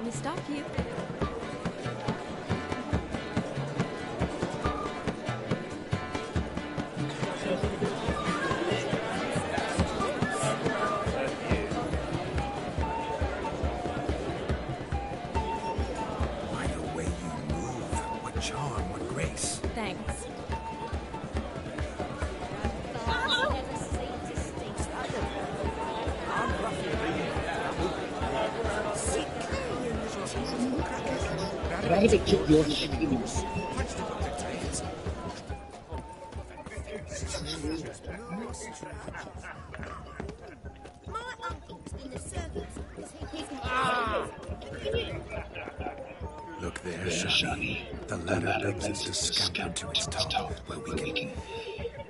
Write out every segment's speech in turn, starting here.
me stop you. By the way you move, what charm, what grace. Thanks. Try to keep your shoes. My uncle's in the circus. Look there, Shani. The ladder begs us to scamper to its top, where we can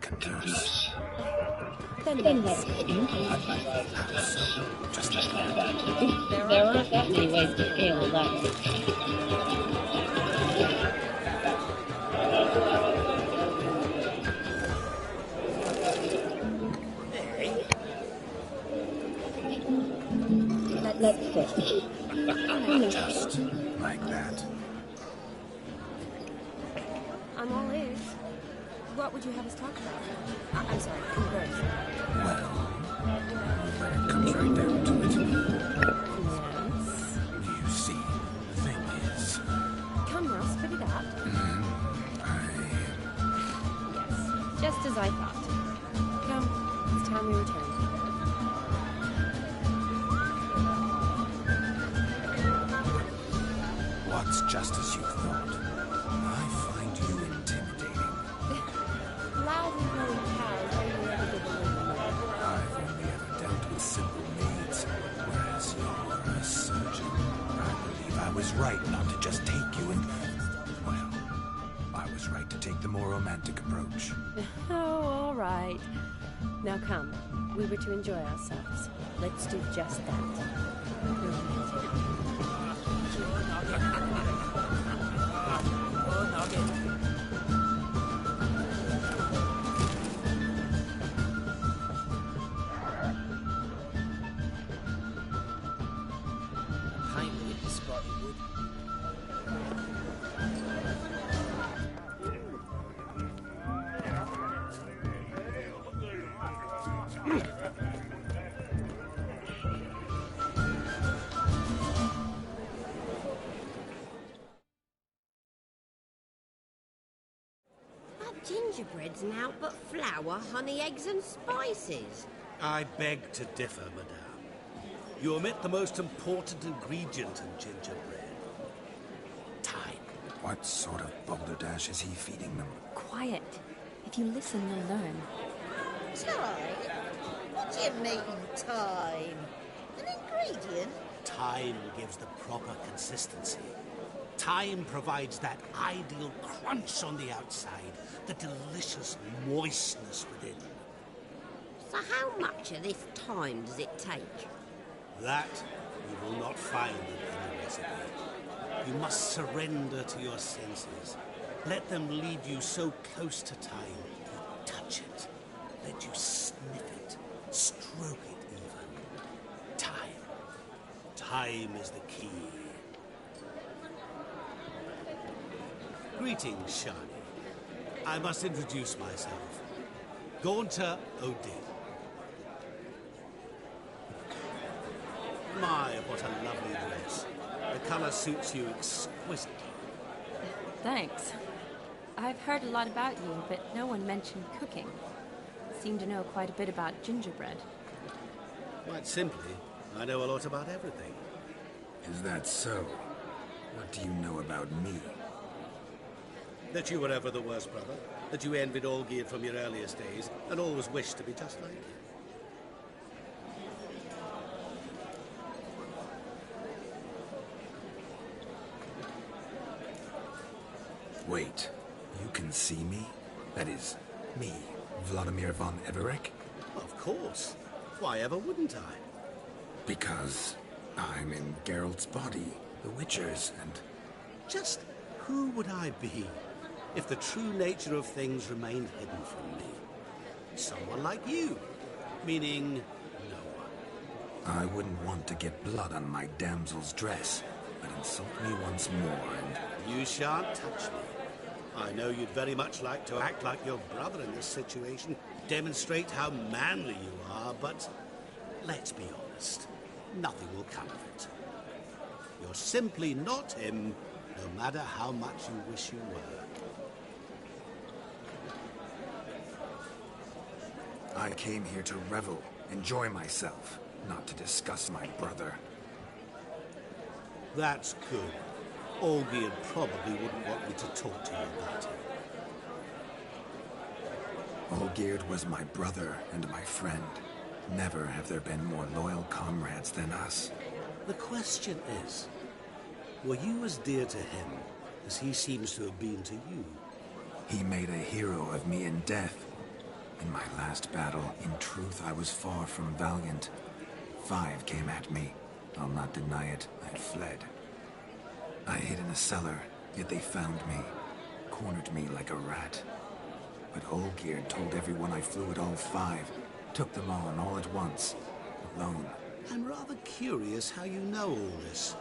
converse. Then Let's do. Just like that. There aren't that many ways to scale a ladder. Let's sit. Just like that. I'm all ears. What would you have us talk about? I'm sorry, converse. Well, when it comes right down to it, Yes. you see, the thing is, Come now, spit it out. Yes, just as I thought. Come, it's time we return. what's just as you thought? I find you intimidating. Loudly blowing cows only ever give a little more. I've only ever dealt with simple maids, whereas you're a surgeon. I believe I was right not to just take you and... Well, I was right to take the more romantic approach. Oh, all right. Now come, we were to enjoy ourselves. Let's do just that. Gingerbread's now but flour, honey, eggs and spices. I beg to differ, madame. You omit the most important ingredient in gingerbread. Time. What sort of balderdash is he feeding them? Quiet. If you listen, you'll learn. Time? What do you mean, time? An ingredient? Time gives the proper consistency. Time provides that ideal crunch on the outside, the delicious moistness within. So how much of this time does it take? That you will not find in any recipe. You must surrender to your senses. Let them lead you so close to time, you touch it. Let you sniff it, stroke it even. Time. Time is the key. Greetings, Shani. I must introduce myself. Gaunter O'Dill. My, what a lovely dress. The colour suits you exquisitely. Thanks. I've heard a lot about you, but no one mentioned cooking. Seem to know quite a bit about gingerbread. Quite simply, I know a lot about everything. Is that so? What do you know about me? That you were ever the worst brother, that you envied Olgierd from your earliest days, and always wished to be just like him. Wait, you can see me? That is, me, Vladimir von Everek? Of course. Why ever wouldn't I? Because I'm in Geralt's body, the Witcher's, and... Just who would I be if the true nature of things remained hidden from me? Someone like you, meaning no one. I wouldn't want to get blood on my damsel's dress, but insult me once more and... You shan't touch me. I know you'd very much like to act like your brother in this situation, demonstrate how manly you are, but let's be honest, nothing will come of it. You're simply not him, no matter how much you wish you were. I came here to revel, enjoy myself, not to discuss my brother. That's good. Olgierd probably wouldn't want me to talk to you about him. Olgierd was my brother and my friend. Never have there been more loyal comrades than us. The question is, were you as dear to him as he seems to have been to you? He made a hero of me in death. In my last battle, in truth, I was far from valiant. 5 came at me. I'll not deny it, I fled. I hid in a cellar, yet they found me, cornered me like a rat. But Olgierd told everyone I flew at all 5, took them on all at once, alone. I'm rather curious how you know all this.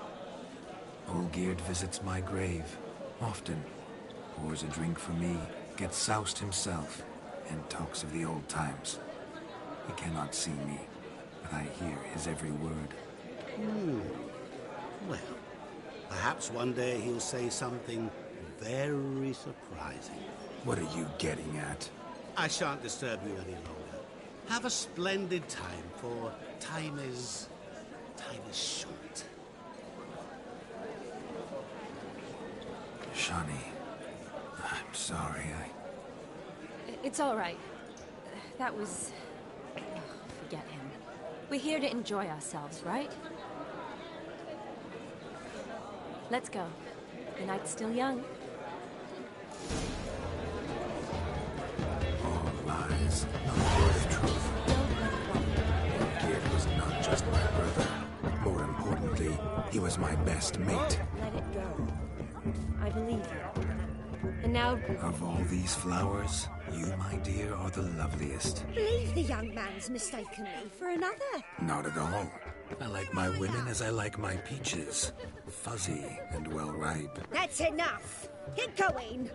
Olgierd visits my grave, often, pours a drink for me, gets soused himself, and talks of the old times. He cannot see me, but I hear his every word. Well, perhaps one day he'll say something very surprising. What are you getting at? I shan't disturb you any longer. Have a splendid time, for time is short. Shani, I'm sorry, It's all right. That was... forget him. We're here to enjoy ourselves, right? Let's go. The night's still young. All lies, not a word of truth. Olgierd was not just my brother. More importantly, he was my best mate. Let it go. I believe you. And now... Of all these flowers, you, my dear, are the loveliest. believe the young man's mistaken me for another. Not at all. I like my women as I like my peaches. Fuzzy and well ripe. That's enough. Get going.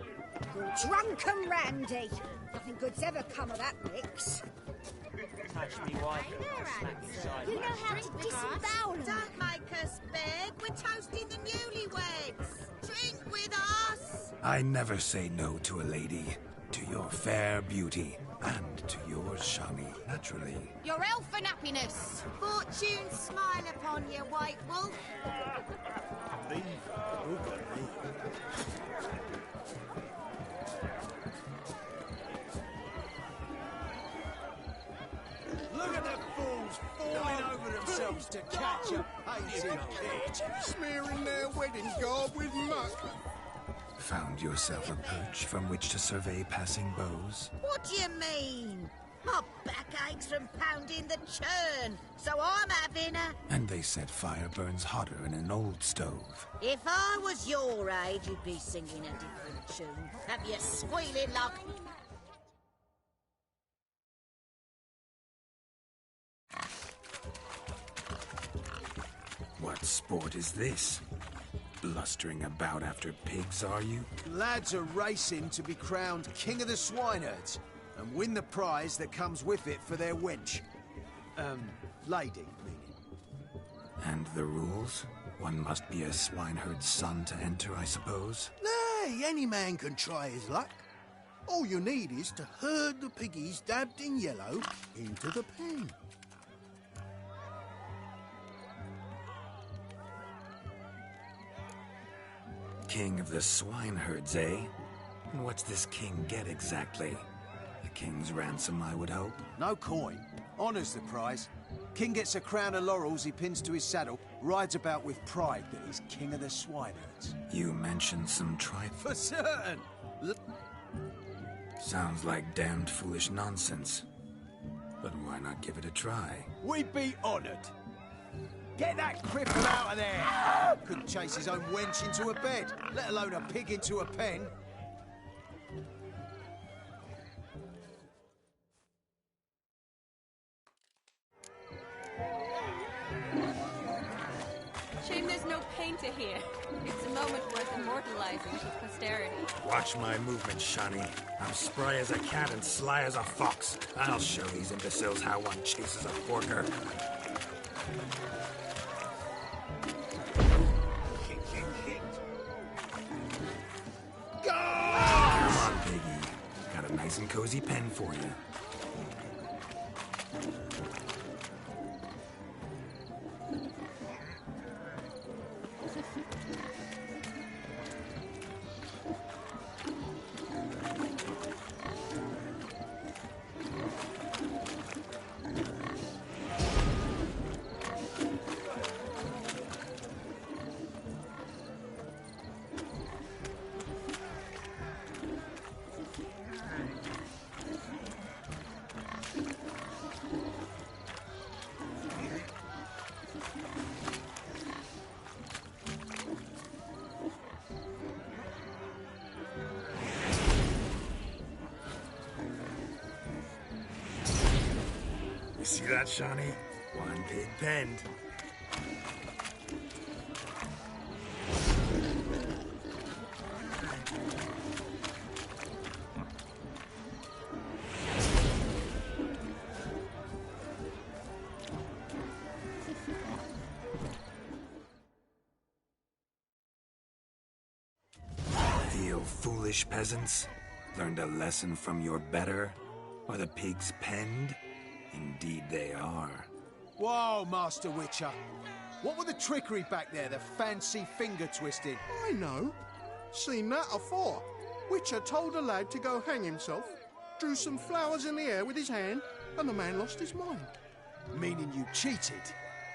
You're drunk and randy. Nothing good's ever come of that mix. Touch me, wife. You know how to disembowel 'em. Don't make us beg. We're toasting the newlyweds. Drink with us. I never say no to a lady. To your fair beauty. And to yours, Shani, naturally. Your elfin happiness. Fortune smile upon you, white wolf. Look at the fools falling over themselves to catch a hating bitch, smearing their wedding garb with muck. Found yourself a perch from which to survey passing beaux? What do you mean? My back aches from pounding the churn, so I'm having a... And they said fire burns hotter in an old stove. If I was your age, you'd be singing a different tune. Have you squealing like... What sport is this? Blustering about after pigs, are you? Lads are racing to be crowned King of the Swineherds and win the prize that comes with it for their wench. Lady, meaning. And the rules? One must be a swineherd's son to enter, I suppose? Nay, any man can try his luck. All you need is to herd the piggies dabbed in yellow into the pen. King of the swineherds, eh? And what's this king get exactly? The king's ransom, I would hope. No coin. Honours the prize. King gets a crown of laurels he pins to his saddle, rides about with pride that he's king of the swineherds. You mentioned some tripe. For certain! Sounds like damned foolish nonsense. But why not give it a try? We'd be honoured. Get that cripple out of there! Couldn't chase his own wench into a bed, let alone a pig into a pen. Shame there's no plain to hear. It's a moment worth immortalizing for posterity. Watch my movement, Shani. I'm spry as a cat and sly as a fox. I'll show these imbeciles how one chases a porker. Come on, Piggy. Got a nice and cozy pen for you. You see that, Shani? One pig penned. You foolish peasants, learned a lesson from your better? Are the pigs penned? Indeed they are. Whoa, Master Witcher. What were the trickery back there, the fancy finger twisting? I know. Seen that afore. Witcher told a lad to go hang himself, drew some flowers in the air with his hand, and the man lost his mind. Meaning you cheated,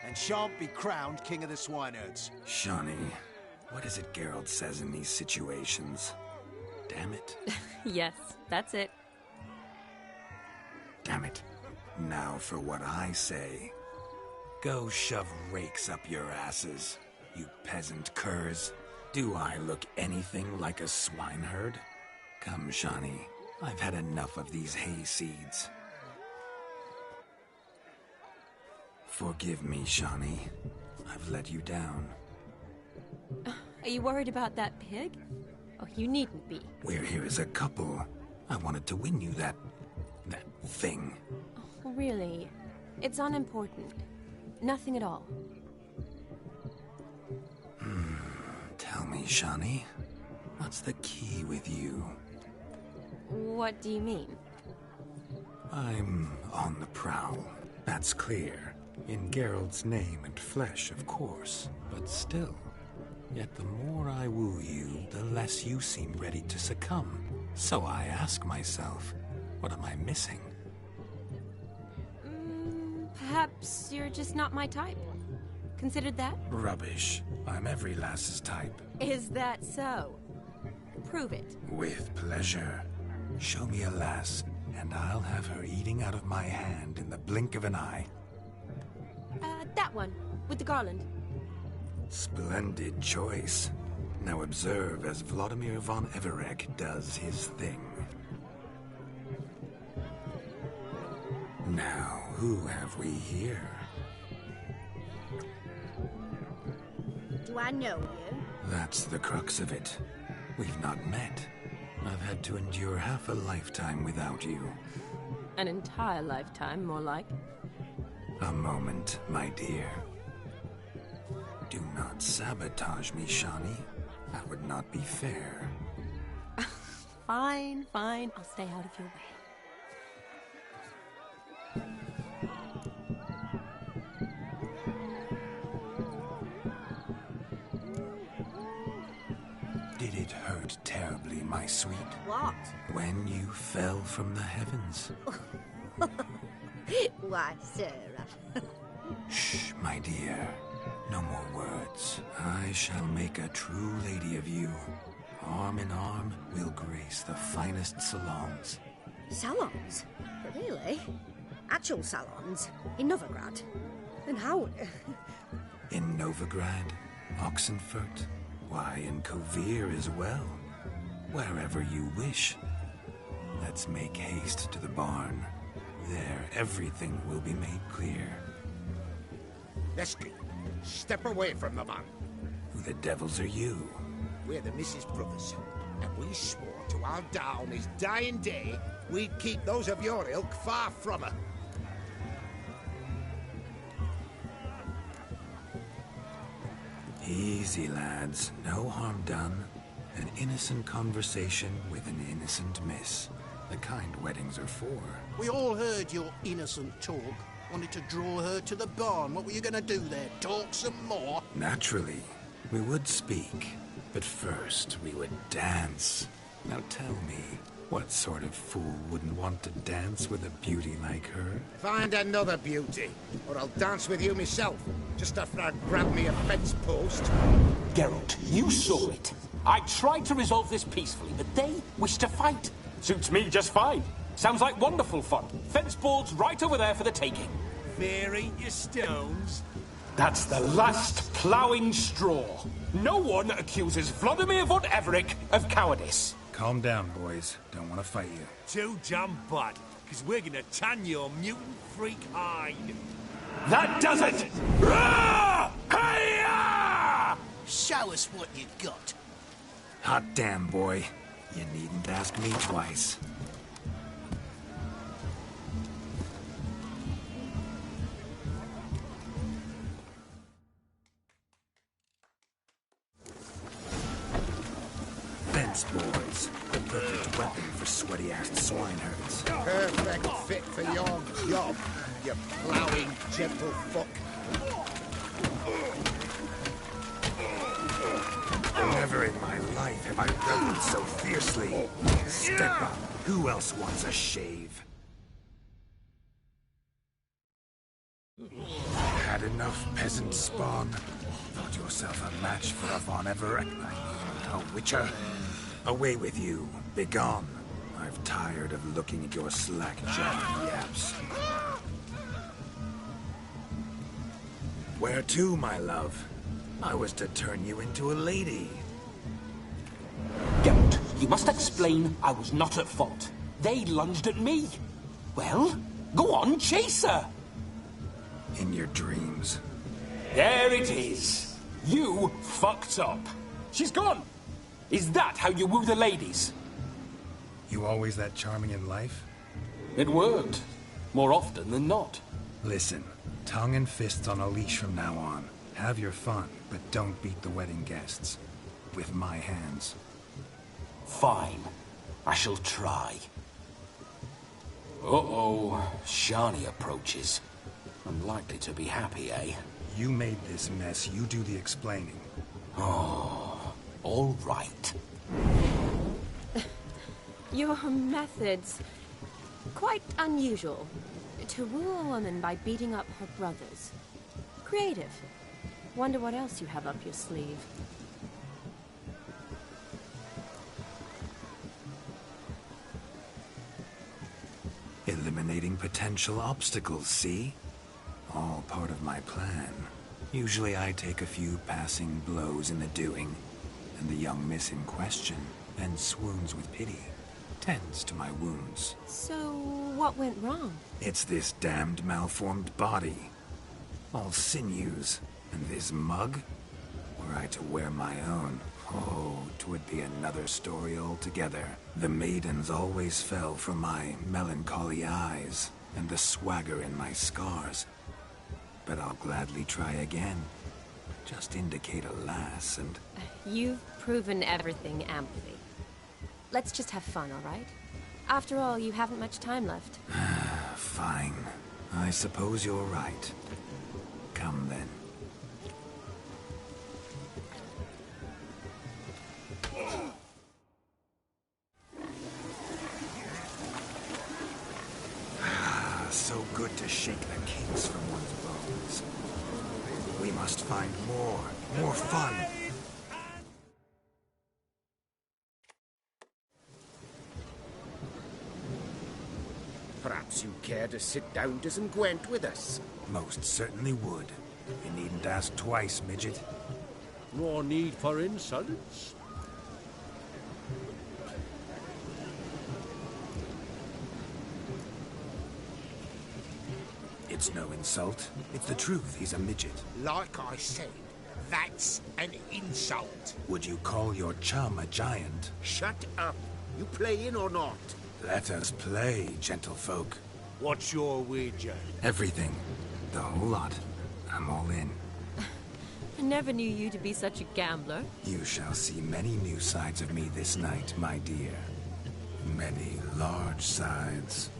and shan't be crowned King of the Swineherds. Shani, what is it Geralt says in these situations? Damn it. Yes, that's it. Damn it. Now for what I say. Go shove rakes up your asses, you peasant curs. Do I look anything like a swineherd? Come, Shani. I've had enough of these hay seeds. Forgive me, Shani. I've let you down. Are you worried about that pig? Oh, you needn't be. We're here as a couple. I wanted to win you that thing. Oh, really? It's unimportant. Nothing at all. Tell me, Shani, what's the key with you? What do you mean? I'm on the prowl. That's clear. In Geralt's name and flesh, of course. But still. Yet the more I woo you, the less you seem ready to succumb. So I ask myself, what am I missing? Perhaps you're just not my type. Considered that? Rubbish. I'm every lass's type. Is that so? Prove it. With pleasure. Show me a lass, and I'll have her eating out of my hand in the blink of an eye. That one, with the garland. Splendid choice. Now observe as Vladimir von Everek does his thing. Now, who have we here? Do I know you? That's the crux of it. We've not met. I've had to endure half a lifetime without you. An entire lifetime, more like. A moment, my dear. Do not sabotage me, Shani. That would not be fair. Fine, fine. I'll stay out of your way. Did it hurt terribly, my sweet? What? When you fell from the heavens? Why, Sarah. Shh, my dear. No more words. I shall make a true lady of you. Arm in arm, we'll grace the finest salons. Salons? Really? Actual salons? In Novigrad? And how? In Novigrad, Oxenfurt, why, in Kovir as well. Wherever you wish. Let's make haste to the barn. There, everything will be made clear. Lesky, step away from the man. the devils are you? We're the Mrs. Brothers, and we swore to our da on his dying day we'd keep those of your ilk far from her. Easy, lads. No harm done. An innocent conversation with an innocent miss. The kind weddings are for. We all heard your innocent talk. Wanted to draw her to the barn. What were you gonna do there? Talk some more? Naturally, we would speak. But first, we would dance. Now tell me, what sort of fool wouldn't want to dance with a beauty like her? Find another beauty, or I'll dance with you myself, just after I grab me a fence post. Geralt, you saw it. I tried to resolve this peacefully, but they wish to fight. Suits me just fine. Sounds like wonderful fun. Fence boards right over there for the taking. Vary your stones. That's the last ploughing straw. No one accuses Vladimir von Everett of cowardice. Calm down, boys. Don't want to fight you. Too damn bad, because we're gonna tan your mutant freak hide. That does it! Rah! Hi-ya! Show us what you got. Hot damn, boy. You needn't ask me twice. Fence boards. The perfect weapon for sweaty-assed swineherds. Perfect fit for your job, you ploughing gentlefolk. Never in my life have I rebelled so fiercely. Step up. Who else wants a shave? Had enough, peasant spawn? Thought yourself a match for a Von Everett? A witcher? Away with you. Begone. I've tired of looking at your slack-jawed yaps. Where to, my love? I was to turn you into a lady. Geralt, you must explain I was not at fault. They lunged at me. Well, go on, chase her. In your dreams. There it is. You fucked up. She's gone. Is that how you woo the ladies? You always that charming in life? It worked. More often than not. Listen, tongue and fists on a leash from now on. Have your fun, but don't beat the wedding guests. With my hands. Fine. I shall try. Uh-oh. Shani approaches. Unlikely to be happy, eh? You made this mess. You do the explaining. Oh, all right. Your methods... quite unusual. To woo a woman by beating up her brothers. Creative. Wonder what else you have up your sleeve. Eliminating potential obstacles, see? All part of my plan. Usually I take a few passing blows in the doing, and the young miss in question then swoons with pity. Tends to my wounds. So, what went wrong? It's this damned malformed body. All sinews. And this mug? Were I to wear my own, oh, 'twould be another story altogether. The maidens always fell for my melancholy eyes, and the swagger in my scars. But I'll gladly try again. Just indicate a lass, and... You've proven everything amply. Let's just have fun, all right? After all, you haven't much time left. Fine. I suppose you're right. Come then. So good to shake the kinks from one's bones. We must find more fun. Perhaps you care to sit down to some Gwent with us? Most certainly would. You needn't ask twice, midget. No need for insolence. It's no insult. It's the truth. He's a midget. Like I said, That's an insult. Would you call your chum a giant? Shut up. You playing or not? Let us play, gentlefolk. What's your wager? Everything. The whole lot. I'm all in. I never knew you to be such a gambler. You shall see many new sides of me this night, my dear. Many large sides.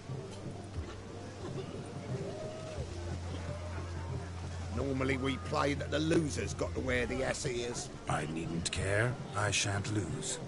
Normally we play that the loser's got to wear the ass ears. I needn't care. I shan't lose.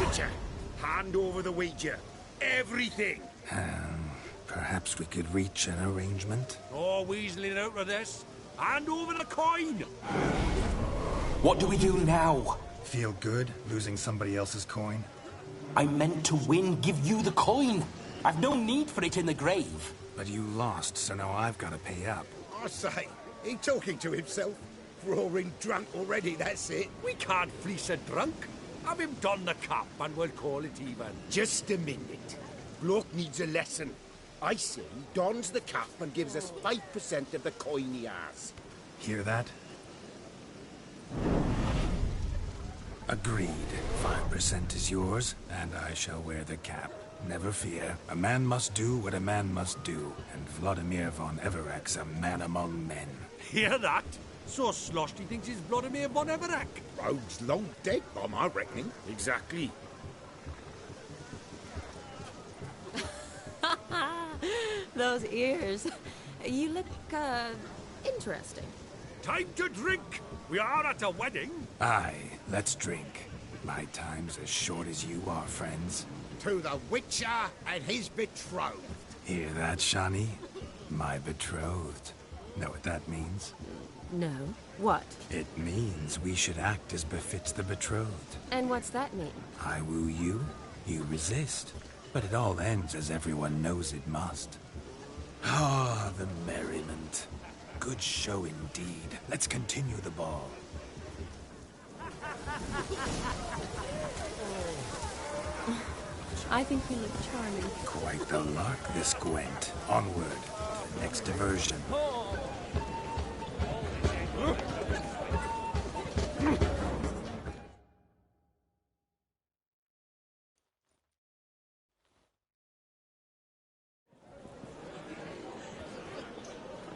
Witcher, hand over the wager. Everything. Perhaps we could reach an arrangement? No weaseling out of this. Hand over the coin! What do we do now? Feel good losing somebody else's coin? I meant to win, give you the coin. I've no need for it in the grave. But you lost, so now I've got to pay up. I say, he talking to himself. Roaring drunk already, that's it. We can't fleece a drunk. Have him don the cap and we'll call it even. Just a minute. Bloke needs a lesson. I say he dons the cap and gives us 5% of the coin he has. Hear that? Agreed. 5% is yours, and I shall wear the cap. Never fear. A man must do what a man must do, and Vladimir von Everek's a man among men. Hear that? So sloshed he thinks he's Vladimir von Everek. Rogue's long dead, by my reckoning. Exactly. Those ears. You look, interesting. Time to drink! We are at a wedding. Aye, let's drink. My time's as short as you are, friends. To the Witcher and his betrothed. Hear that, Shani? My betrothed. Know what that means? No. What? It means we should act as befits the betrothed. And what's that mean? I woo you, you resist. But it all ends as everyone knows it must. Ah, the merriment. Good show indeed. Let's continue the ball. I think you look charming. Quite the lark, this Gwent. Onward to the next diversion.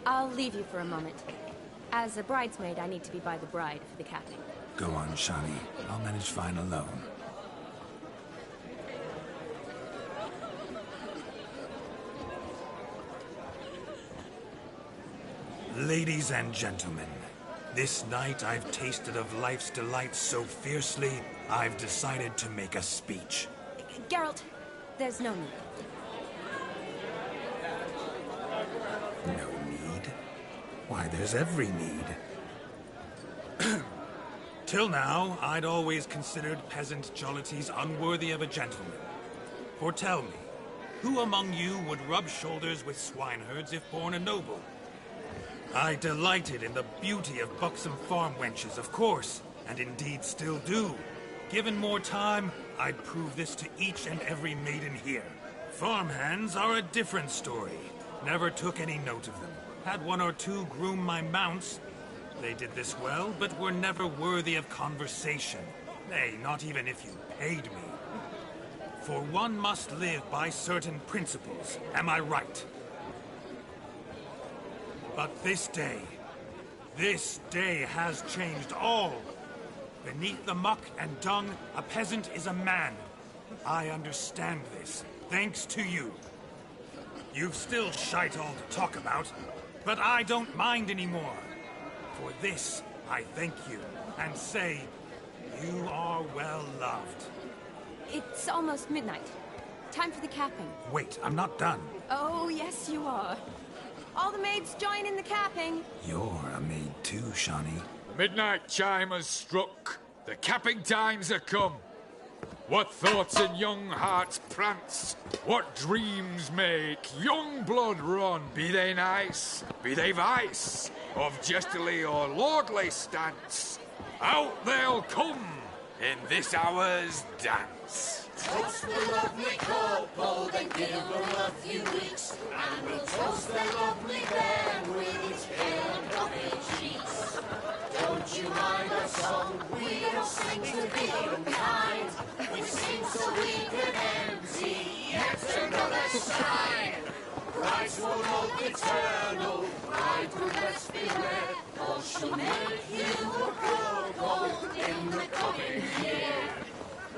I'll leave you for a moment. As a bridesmaid, I need to be by the bride for the capping. Go on, Shani. I'll manage fine alone. Ladies and gentlemen, this night I've tasted of life's delights so fiercely, I've decided to make a speech. Geralt, there's no need. No need? Why, there's every need. Till now, I'd always considered peasant jollities unworthy of a gentleman. For tell me, who among you would rub shoulders with swineherds if born a noble? I delighted in the beauty of buxom farm wenches, of course, and indeed still do. Given more time, I'd prove this to each and every maiden here. Farmhands are a different story. Never took any note of them. Had one or two groom my mounts. They did this well, but were never worthy of conversation. Nay, not even if you paid me. For one must live by certain principles, am I right? But this day has changed all. Beneath the muck and dung, a peasant is a man. I understand this, thanks to you. You've still shite all to talk about, but I don't mind anymore. For this, I thank you, and say, you are well loved. It's almost midnight. Time for the capping. Wait, I'm not done. Oh, yes, you are. All the maids join in the capping. You're a maid too, Shani. The midnight chime has struck. The capping times are come. What thoughts in young hearts prance? What dreams make young blood run? Be they nice, be they vice, of jestily or lordly stance, out they'll come in this hour's dance. Toast the lovely couple, then give them a few weeks, and we'll toast the lovely band with its pale and puffy cheeks. Don't you mind our song? We don't sing to be unkind. We sing so we can empty yet another shrine. Brides will hope eternal, bride will best beware, or she'll make you a purple in the coming year.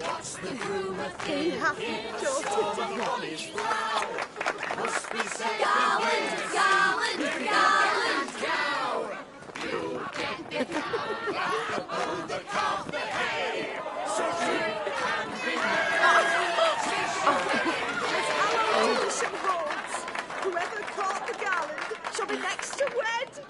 What's the groom a thing? In a storm of college flower, must be said Garland, Garland, cow. You'll get the cow, the carpet hay. So drink and be merry. Russian hordes. Whoever caught the garland shall be next to wed.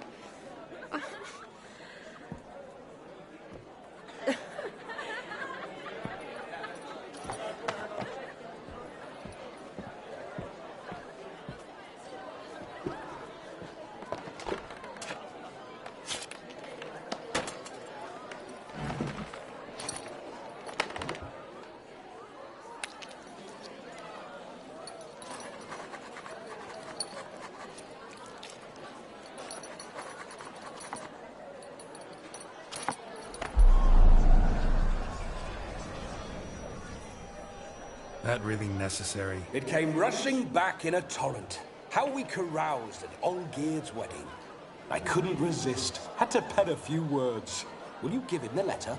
That really necessary? It came rushing back in a torrent. How we caroused at Olgierd's wedding. I couldn't resist. Had to pen a few words. Will you give him the letter?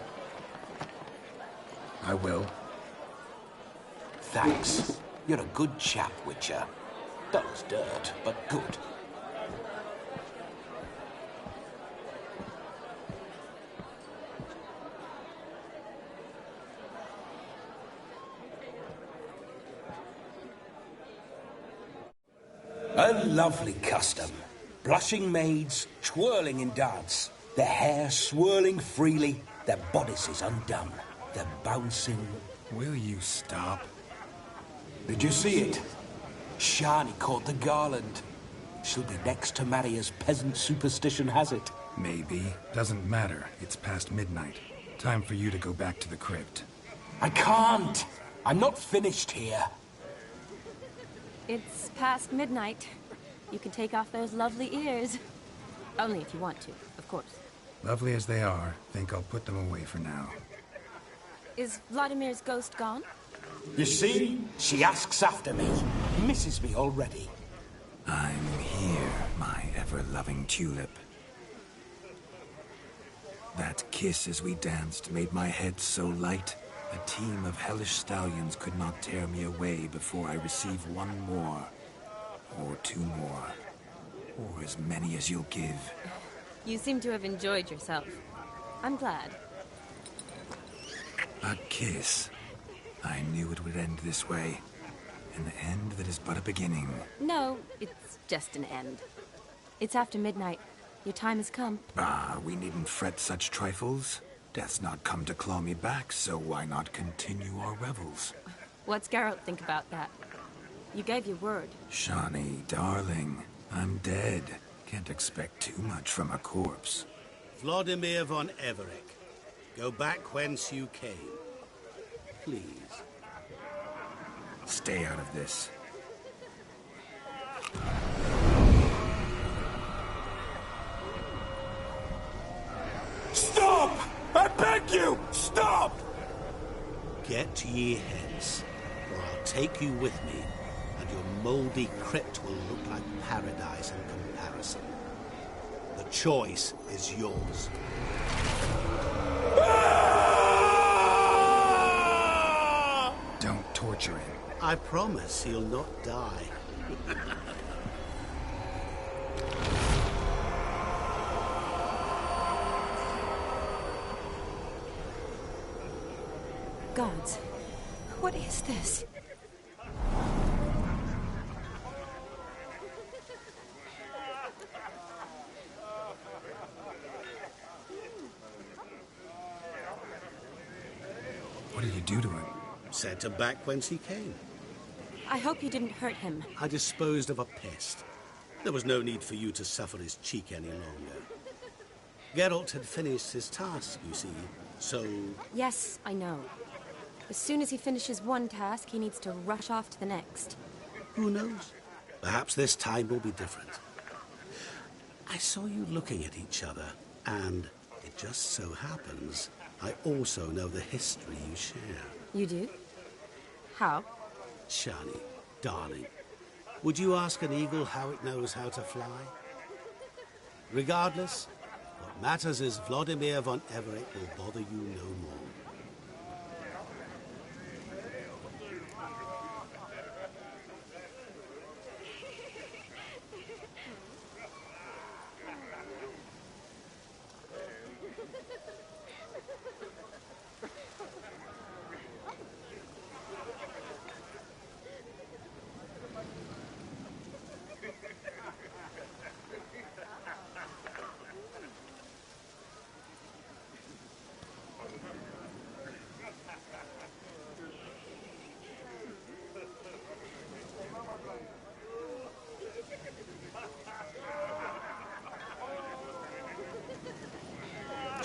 I will. Thanks. You're a good chap, Witcher. Dull as dirt, but good. A lovely custom. Blushing maids, twirling in dance. Their hair swirling freely, their bodices undone. They're bouncing... Will you stop? Did you see it? Shani caught the garland. She'll be next to marry as peasant superstition has it. Maybe. Doesn't matter. It's past midnight. Time for you to go back to the crypt. I can't. I'm not finished here. It's past midnight. You can take off those lovely ears. Only if you want to, of course. Lovely as they are, think I'll put them away for now. Is Vladimir's ghost gone? You see? She asks after me. Misses me already. I'm here, my ever-loving tulip. That kiss as we danced made my head so light. A team of hellish stallions could not tear me away before I receive one more. Or two more. Or as many as you'll give. You seem to have enjoyed yourself. I'm glad. A kiss. I knew it would end this way. An end that is but a beginning. No, it's just an end. It's after midnight. Your time has come. Ah, we needn't fret such trifles. Death's not come to claw me back, so why not continue our revels? What's Geralt think about that? You gave your word. Shani, darling, I'm dead. Can't expect too much from a corpse. Vladimir von Everett, go back whence you came. Please. Stay out of this. Stop! I beg you! Stop! Get ye hence, or I'll take you with me, and your mouldy crypt will look like paradise in comparison. The choice is yours. Don't torture him. I promise he'll not die. Gods, what is this? What did you do to him? Sent him back whence he came. I hope you didn't hurt him. I disposed of a pest. There was no need for you to suffer his cheek any longer. Geralt had finished his task, you see, so... Yes, I know. As soon as he finishes one task, he needs to rush off to the next. Who knows? Perhaps this time will be different. I saw you looking at each other, and it just so happens I also know the history you share. You do? How? Shani, darling, would you ask an eagle how it knows how to fly? Regardless, what matters is Vladimir von Everett will bother you no more.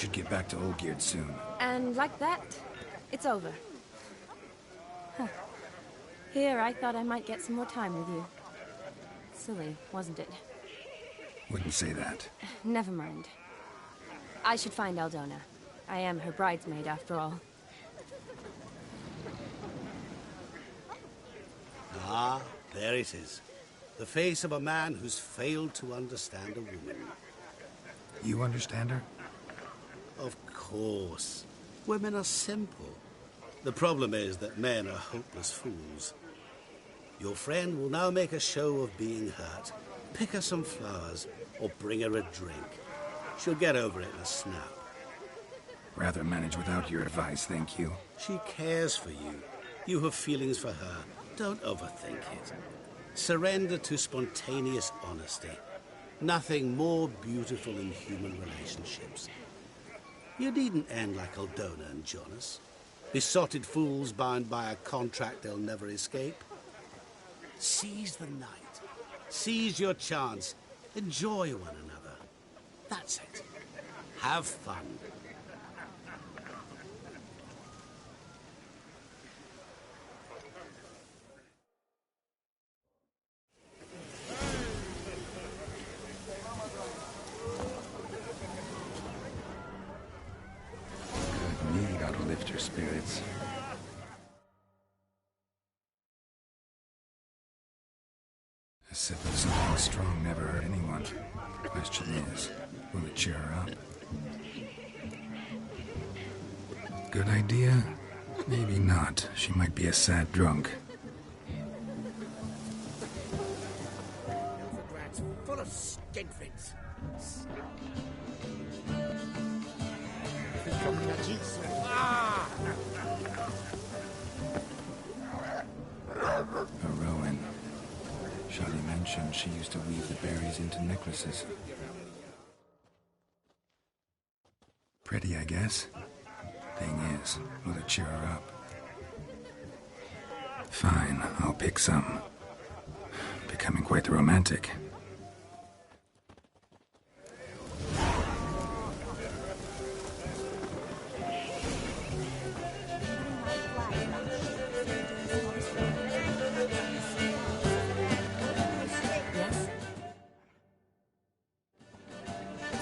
Should get back to Olgierd soon. And like that, it's over. Huh. Here, I thought I might get some more time with you. Silly, wasn't it? Wouldn't say that. Never mind. I should find Aldona. I am her bridesmaid, after all. Ah, there it is. The face of a man who's failed to understand a woman. You understand her? Of course. Women are simple. The problem is that men are hopeless fools. Your friend will now make a show of being hurt, pick her some flowers, or bring her a drink. She'll get over it in a snap. Rather manage without your advice, thank you. She cares for you. You have feelings for her. Don't overthink it. Surrender to spontaneous honesty. Nothing more beautiful in human relationships. You needn't end like Aldona and Jonas. Besotted fools bound by a contract they'll never escape. Seize the night. Seize your chance. Enjoy one another. That's it. Have fun. Good mead ought to lift your spirits. A sip of something strong never hurt anyone. Question is, will it cheer her up? Good idea? Maybe not. She might be a sad drunk. Full of skinflint. A rowan. Shadi mentioned she used to weave the berries into necklaces. Pretty, I guess. Thing is, will it cheer her up? Fine, I'll pick some. Becoming quite the romantic.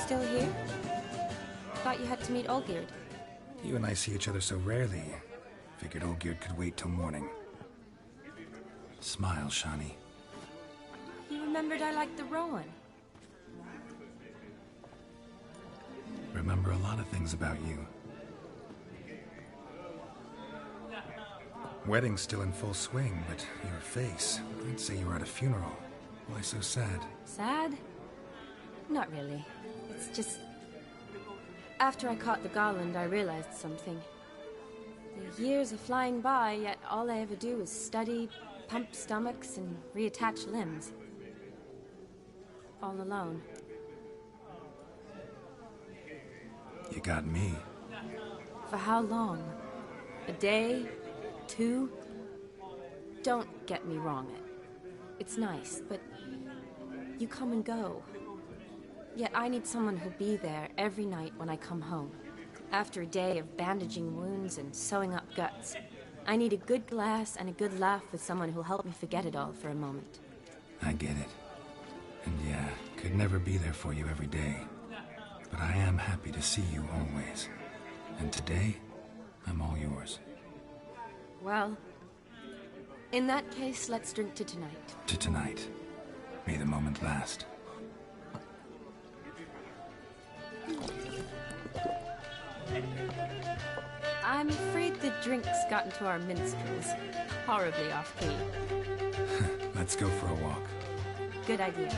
Still here? Thought you had to meet Olgierd. You and I see each other so rarely. Figured Olgierd could wait till morning. Smile, Shani. You remembered I liked the rowan. Remember a lot of things about you. Wedding's still in full swing, but your face, I'd say you were at a funeral. Why so sad? Sad? Not really. It's just... After I caught the garland, I realized something. The years are flying by, yet all I ever do is study, pump stomachs, and reattach limbs. All alone. You got me. For how long? A day? 2? Don't get me wrong. It's nice, but you come and go. Yet I need someone who'll be there every night when I come home. After a day of bandaging wounds and sewing up guts, I need a good glass and a good laugh with someone who'll help me forget it all for a moment. I get it. And yeah, could never be there for you every day. But I am happy to see you always. And today, I'm all yours. Well, in that case, let's drink to tonight. To tonight. May the moment last. I'm afraid the drinks got into our minstrels. Horribly off-key. Let's go for a walk. Good idea.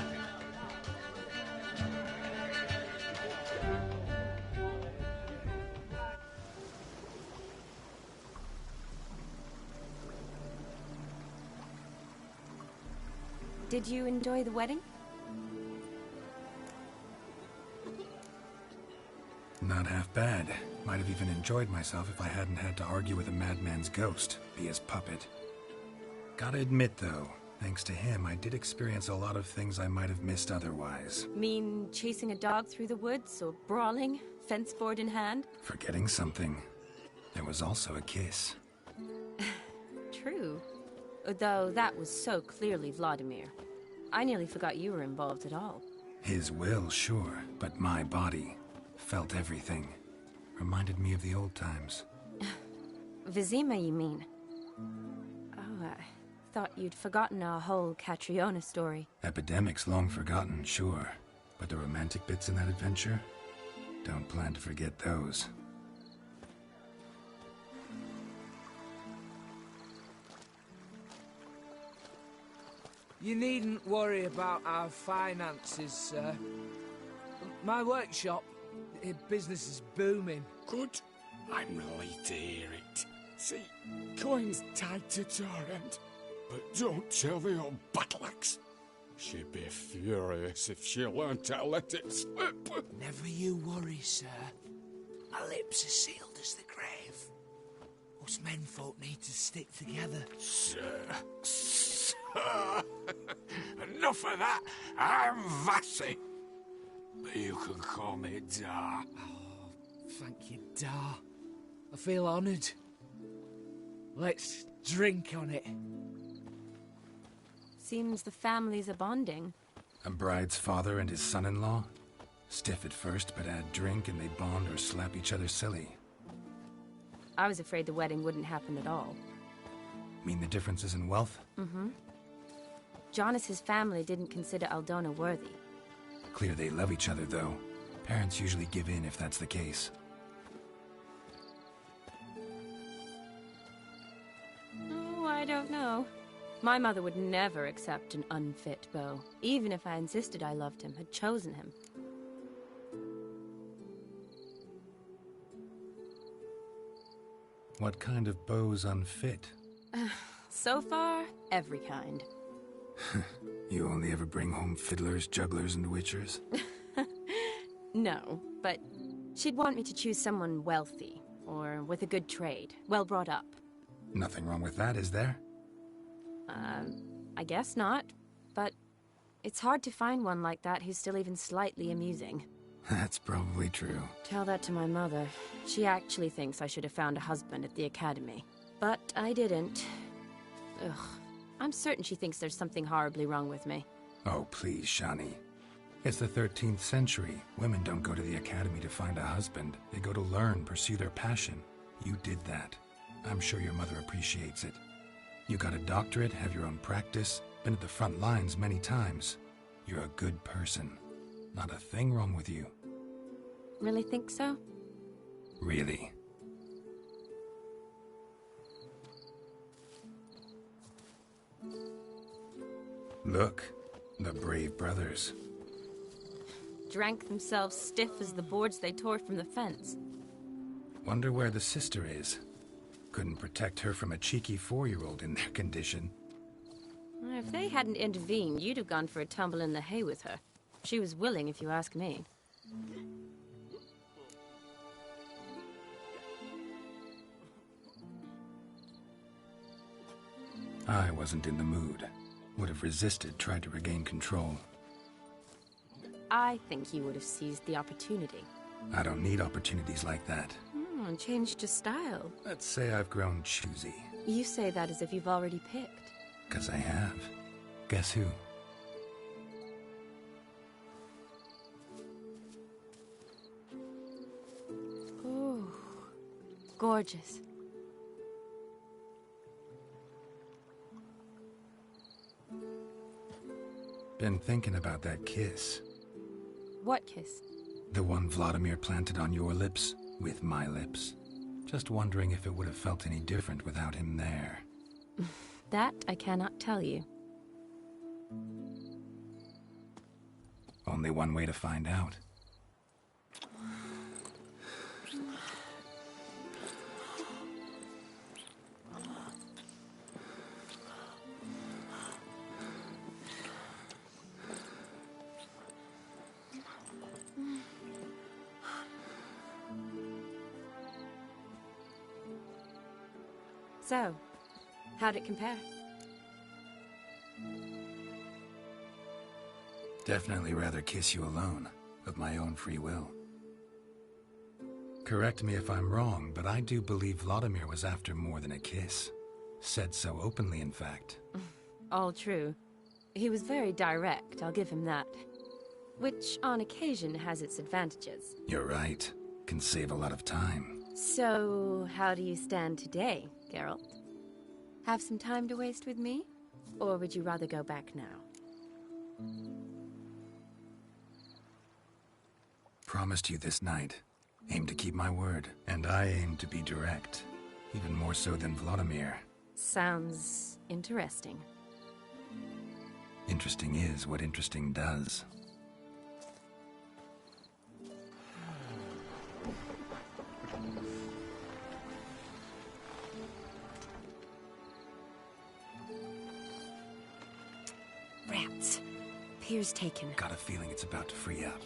Did you enjoy the wedding? Not half bad. Might have even enjoyed myself if I hadn't had to argue with a madman's ghost, be his puppet. Gotta admit, though, Thanks to him, I did experience a lot of things I might have missed otherwise. Mean chasing a dog through the woods, or brawling, fence board in hand? Forgetting something. There was also a kiss. True. Though that was so clearly Vladimir. I nearly forgot you were involved at all. His will, sure, but my body felt everything. Reminded me of the old times. Vizima, you mean? Oh, I thought you'd forgotten our whole Catriona story. Epidemics long forgotten, sure. But the romantic bits in that adventure? Don't plan to forget those. You needn't worry about our finances, sir. My workshop, business is booming. Good. I'm relieved to hear it. See, coin's tied to Torrent, but don't tell the old battle-axe. She'd be furious if she learned to let it slip. Never you worry, sir. My lips are sealed as the grave. Us menfolk need to stick together. Sir. Enough of that. I'm Vassy. But you can call me Dar. Oh, thank you, Dar. I feel honoured. Let's drink on it. Seems the families are bonding. A bride's father and his son-in-law? Stiff at first, but add drink and they bond or slap each other silly. I was afraid the wedding wouldn't happen at all. Mean the differences in wealth? Mm-hmm. Jonas's family didn't consider Aldona worthy. Clear they love each other, though. Parents usually give in if that's the case. Oh, I don't know. My mother would never accept an unfit beau, even if I insisted I loved him, had chosen him. What kind of beau's unfit? So far, every kind. You only ever bring home fiddlers, jugglers, and witchers? No, but she'd want me to choose someone wealthy, or with a good trade, well brought up. Nothing wrong with that, is there? I guess not, but it's hard to find one like that who's still even slightly amusing. That's probably true. Tell that to my mother. She actually thinks I should have found a husband at the academy. But I didn't. Ugh. I'm certain she thinks there's something horribly wrong with me. Oh, please, Shani. It's the 13th century. Women don't go to the academy to find a husband. They go to learn, pursue their passion. You did that. I'm sure your mother appreciates it. You got a doctorate, have your own practice, been at the front lines many times. You're a good person. Not a thing wrong with you. Really think so? Really. Look, the brave brothers. Drank themselves stiff as the boards they tore from the fence. Wonder where the sister is. Couldn't protect her from a cheeky 4-year-old in their condition. If they hadn't intervened, you'd have gone for a tumble in the hay with her. She was willing, if you ask me. I wasn't in the mood. Would have resisted, tried to regain control. I think you would have seized the opportunity. I don't need opportunities like that. Changed your style. Let's say I've grown choosy. You say that as if you've already picked. 'Cause I have. Guess who? Oh, gorgeous. Been thinking about that kiss. What kiss? The one Vladimir planted on your lips, with my lips. Just wondering if it would have felt any different without him there. That I cannot tell you. Only one way to find out. So, how'd it compare? Definitely rather kiss you alone, of my own free will. Correct me if I'm wrong, but I do believe Vladimir was after more than a kiss. Said so openly, in fact. All true. He was very direct, I'll give him that. Which, on occasion, has its advantages. You're right. Can save a lot of time. So, how do you stand today, Geralt? Have some time to waste with me? Or would you rather go back now? Promised you this night. Aim to keep my word. And I aim to be direct. Even more so than Vladimir. Sounds interesting. Interesting is what interesting does. Rats. Pier's taken. Got a feeling it's about to free up.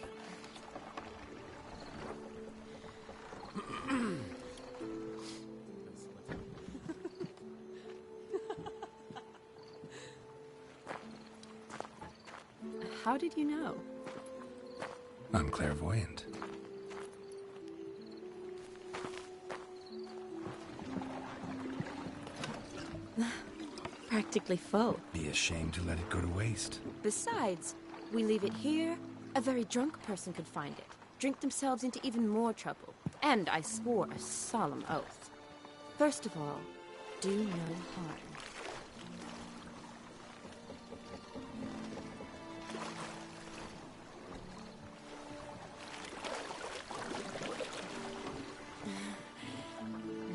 How did you know? I'm clairvoyant. Practically full. Be ashamed to let it go to waste. Besides, we leave it here, a very drunk person could find it, drink themselves into even more trouble. And I swore a solemn oath. First of all, do no harm.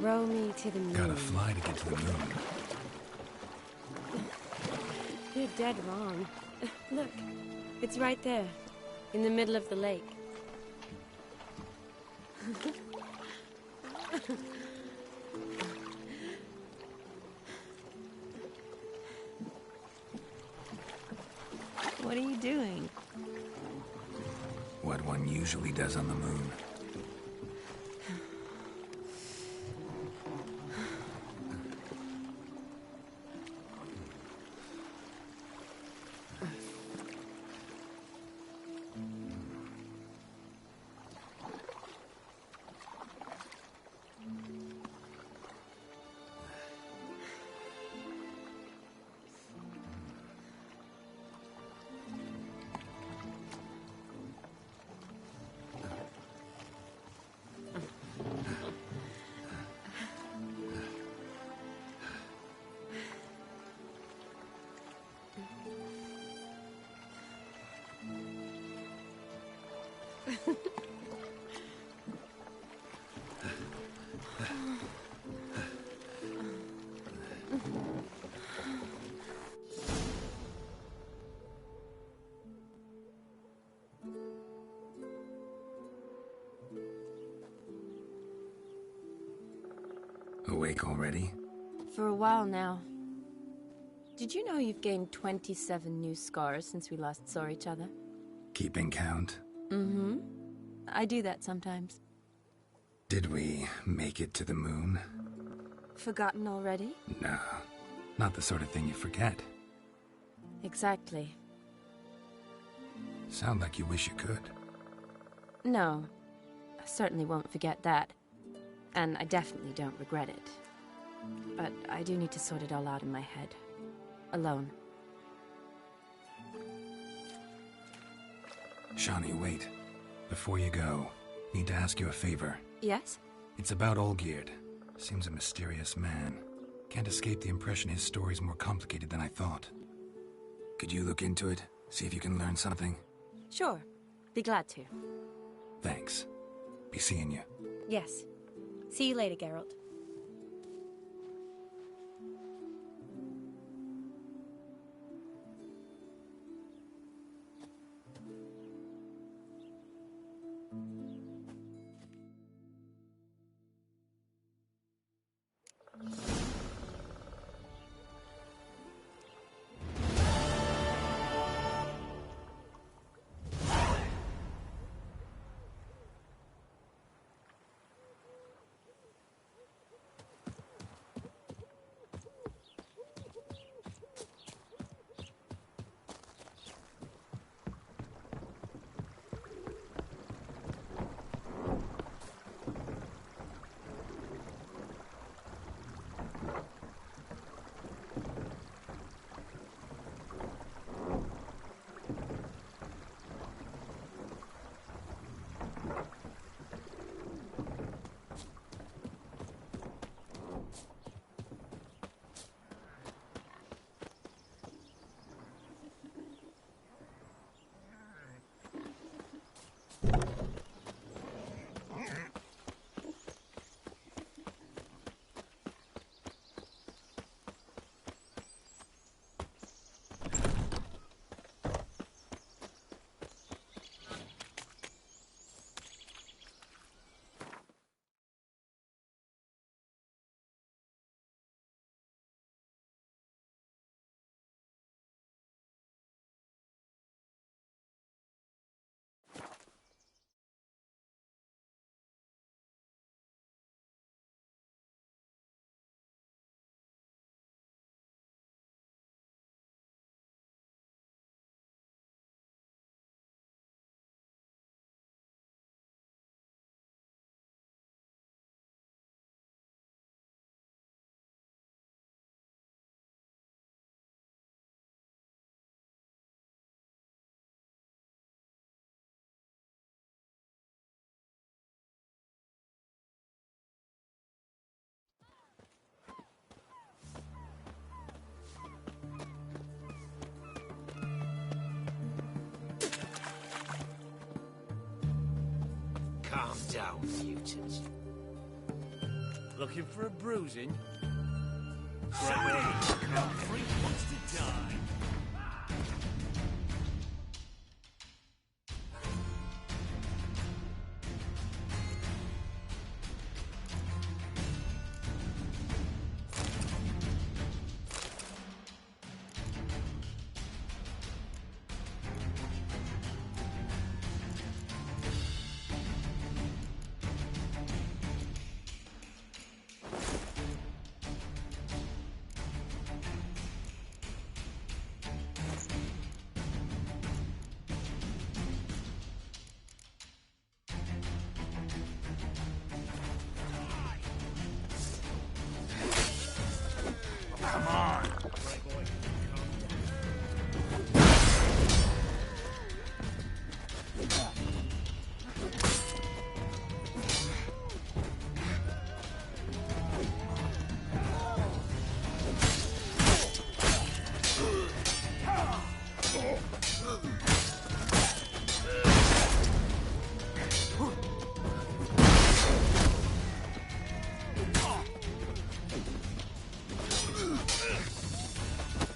Row me to the moon. Gotta fly to get to the moon. You're dead wrong. Look, it's right there, in the middle of the lake. What are you doing? What one usually does on the moon. Awake already? For a while now. Did you know you've gained 27 new scars since we last saw each other? Keeping count? Mm-hmm. I do that sometimes. Did we make it to the moon? Forgotten already? No, not the sort of thing you forget. Exactly. Sound like you wish you could. No, I certainly won't forget that. And I definitely don't regret it. But I do need to sort it all out in my head. Alone. Shani, wait. Before you go, need to ask you a favor. Yes? It's about Olgierd. Seems a mysterious man. Can't escape the impression his story's more complicated than I thought. Could you look into it? See if you can learn something? Sure. Be glad to. Thanks. Be seeing you. Yes. See you later, Geralt. Calm down, mutant. Looking for a bruising? Great! Freak wants to die. Come on.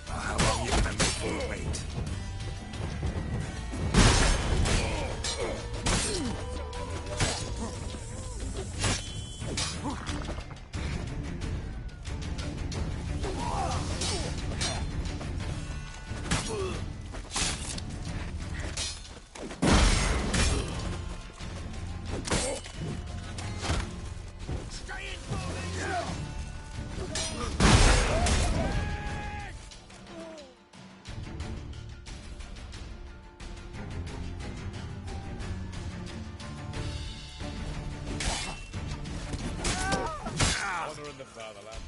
How long you gonna make me wait? Honor in the fatherland.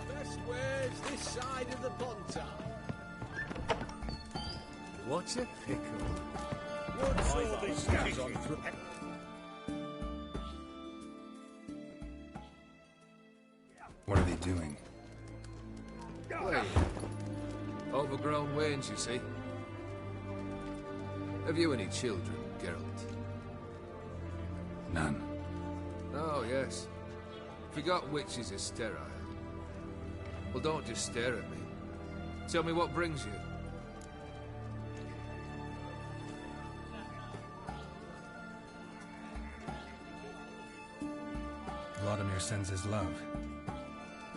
Best ways this side of the Pontar. What a pickle. What's all this gas on through? What are they doing? Wait. Overgrown wains, you see. Have you any children, Geralt? None. Oh, yes. Forgot witches are sterile. Well, don't just stare at me. Tell me what brings you. Vladimir sends his love.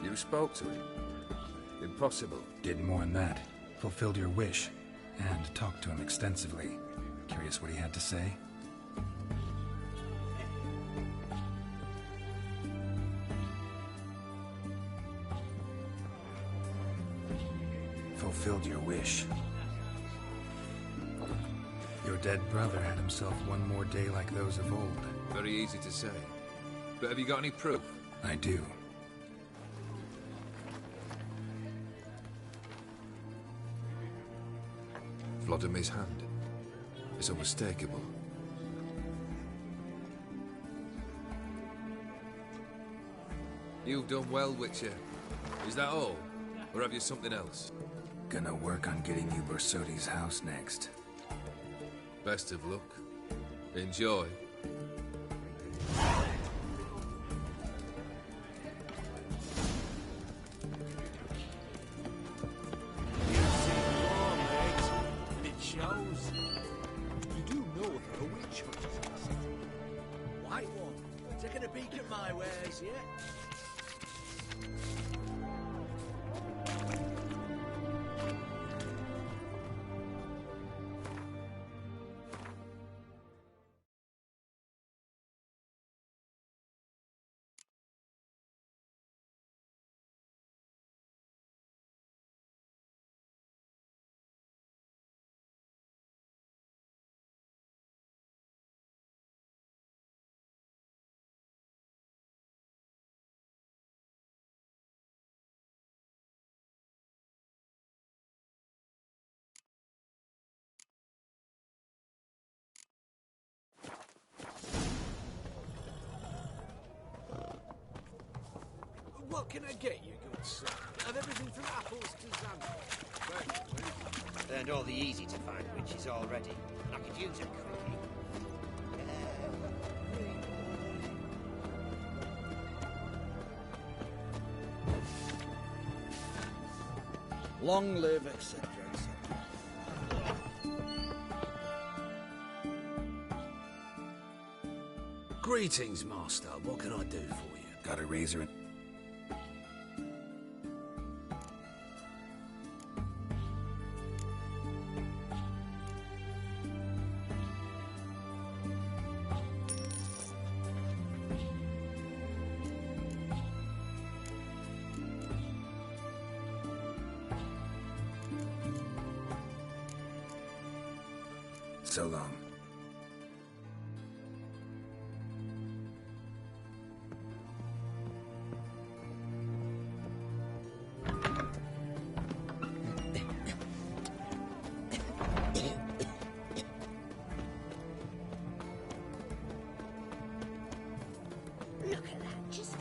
You spoke to him? Impossible. Did more than that. Fulfilled your wish. And talked to him extensively. Curious what he had to say? Fulfilled your wish. Your dead brother had himself one more day like those of old. Very easy to say. But have you got any proof? I do. Vladimir's hand. It's unmistakable. You've done well, Witcher. Is that all? Or have you something else? Gonna work on getting you Borsodi's house next. Best of luck. Enjoy. It shows. You do know there are witch hunters in the city. White one, taking a peek at my wares, yeah? What can I get you, good sir? Of everything from apples to xanthan. Learned all the easy-to-find witches already. I could use a quickie. Long live, etc., etc. Greetings, Master. What can I do for you? Got a razor? So long. Look at that, just...